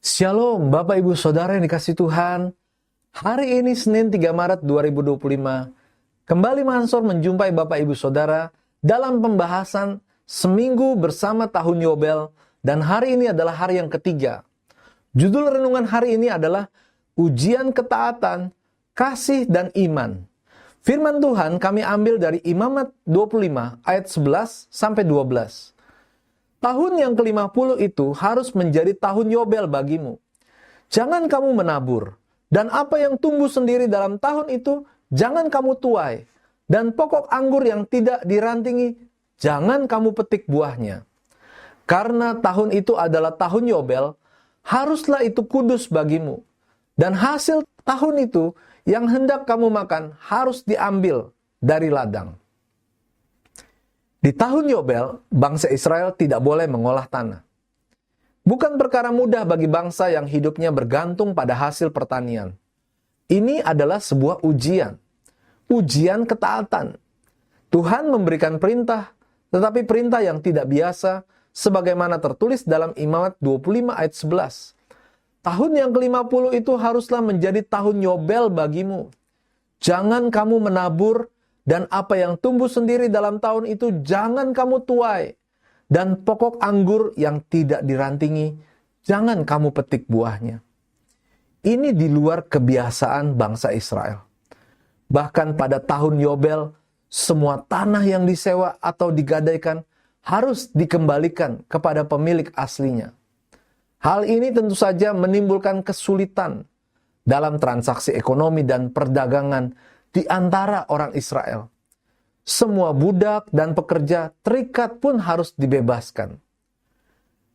Shalom Bapak Ibu Saudara yang dikasihi Tuhan. Hari ini Senin 3 Maret 2025. Kembali Mansor menjumpai Bapak Ibu Saudara dalam pembahasan Seminggu bersama Tahun Yobel. Dan hari ini adalah hari yang ketiga. Judul renungan hari ini adalah Ujian Ketaatan, Kasih dan Iman. Firman Tuhan kami ambil dari Imamat 25 ayat 11 sampai 12. Tahun yang ke-50 itu harus menjadi tahun Yobel bagimu. Jangan kamu menabur, dan apa yang tumbuh sendiri dalam tahun itu, jangan kamu tuai. Dan pokok anggur yang tidak dirantingi, jangan kamu petik buahnya. Karena tahun itu adalah tahun Yobel, haruslah itu kudus bagimu. Dan hasil tahun itu yang hendak kamu makan harus diambil dari ladang. Di tahun Yobel, bangsa Israel tidak boleh mengolah tanah. Bukan perkara mudah bagi bangsa yang hidupnya bergantung pada hasil pertanian. Ini adalah sebuah ujian. Ujian ketaatan. Tuhan memberikan perintah, tetapi perintah yang tidak biasa, sebagaimana tertulis dalam Imamat 25 ayat 11. Tahun yang ke-50 itu haruslah menjadi tahun Yobel bagimu. Jangan kamu menabur, dan apa yang tumbuh sendiri dalam tahun itu jangan kamu tuai. Dan pokok anggur yang tidak dirantingi, jangan kamu petik buahnya. Ini di luar kebiasaan bangsa Israel. Bahkan pada tahun Yobel, semua tanah yang disewa atau digadaikan harus dikembalikan kepada pemilik aslinya. Hal ini tentu saja menimbulkan kesulitan dalam transaksi ekonomi dan perdagangan di antara orang Israel. Semua budak dan pekerja terikat pun harus dibebaskan.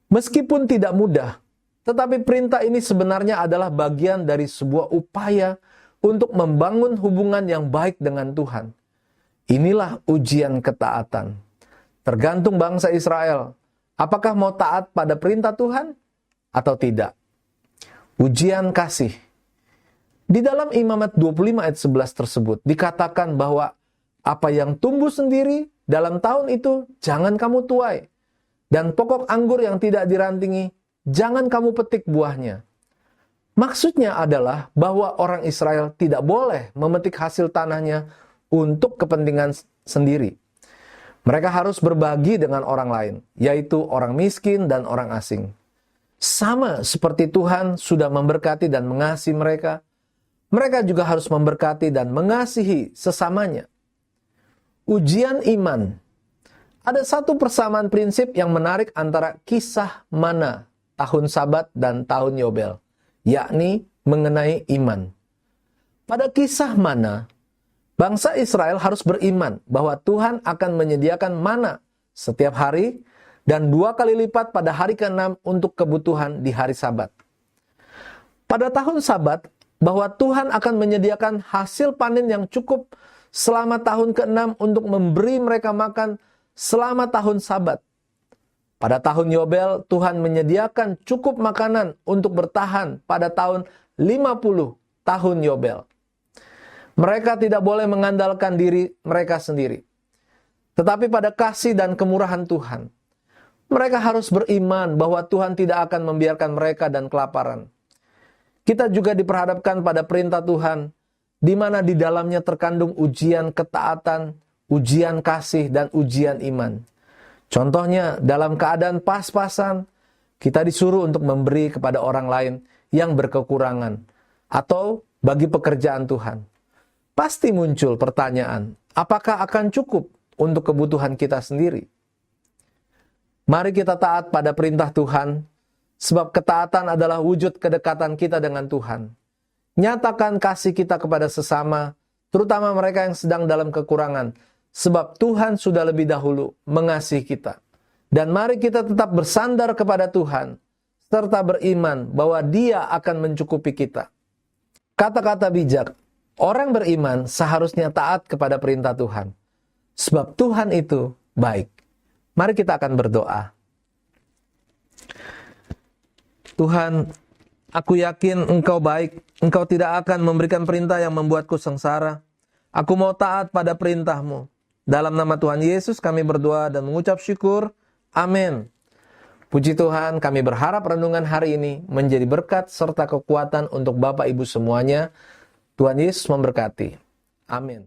Meskipun tidak mudah, tetapi perintah ini sebenarnya adalah bagian dari sebuah upaya untuk membangun hubungan yang baik dengan Tuhan. Inilah ujian ketaatan. Tergantung bangsa Israel, apakah mau taat pada perintah Tuhan atau tidak. Ujian kasih. Di dalam Imamat 25 ayat 11 tersebut dikatakan bahwa apa yang tumbuh sendiri dalam tahun itu jangan kamu tuai. Dan pokok anggur yang tidak dirantingi jangan kamu petik buahnya. Maksudnya adalah bahwa orang Israel tidak boleh memetik hasil tanahnya untuk kepentingan sendiri. Mereka harus berbagi dengan orang lain, yaitu orang miskin dan orang asing. Sama seperti Tuhan sudah memberkati dan mengasihi mereka, mereka juga harus memberkati dan mengasihi sesamanya. Ujian iman. Ada satu persamaan prinsip yang menarik antara kisah mana tahun Sabat dan tahun Yobel, yakni mengenai iman. Pada kisah mana, bangsa Israel harus beriman bahwa Tuhan akan menyediakan mana setiap hari dan 2 kali lipat pada hari ke-6 untuk kebutuhan di hari Sabat. Pada tahun Sabat, bahwa Tuhan akan menyediakan hasil panen yang cukup selama tahun ke-6 untuk memberi mereka makan selama tahun Sabat. Pada tahun Yobel, Tuhan menyediakan cukup makanan untuk bertahan pada tahun 50 tahun Yobel. Mereka tidak boleh mengandalkan diri mereka sendiri. Tetapi pada kasih dan kemurahan Tuhan, mereka harus beriman bahwa Tuhan tidak akan membiarkan mereka dan kelaparan. Kita juga diperhadapkan pada perintah Tuhan, di mana di dalamnya terkandung ujian ketaatan, ujian kasih, dan ujian iman. Contohnya, dalam keadaan pas-pasan, kita disuruh untuk memberi kepada orang lain yang berkekurangan, atau bagi pekerjaan Tuhan. Pasti muncul pertanyaan, apakah akan cukup untuk kebutuhan kita sendiri? Mari kita taat pada perintah Tuhan, sebab ketaatan adalah wujud kedekatan kita dengan Tuhan. Nyatakan kasih kita kepada sesama, terutama mereka yang sedang dalam kekurangan, sebab Tuhan sudah lebih dahulu mengasihi kita. Dan mari kita tetap bersandar kepada Tuhan, serta beriman bahwa Dia akan mencukupi kita. Kata-kata bijak, orang beriman seharusnya taat kepada perintah Tuhan, sebab Tuhan itu baik. Mari kita akan berdoa. Tuhan, aku yakin Engkau baik. Engkau tidak akan memberikan perintah yang membuatku sengsara. Aku mau taat pada perintah-Mu. Dalam nama Tuhan Yesus kami berdoa dan mengucap syukur. Amin. Puji Tuhan, kami berharap renungan hari ini menjadi berkat serta kekuatan untuk Bapak Ibu semuanya. Tuhan Yesus memberkati. Amin.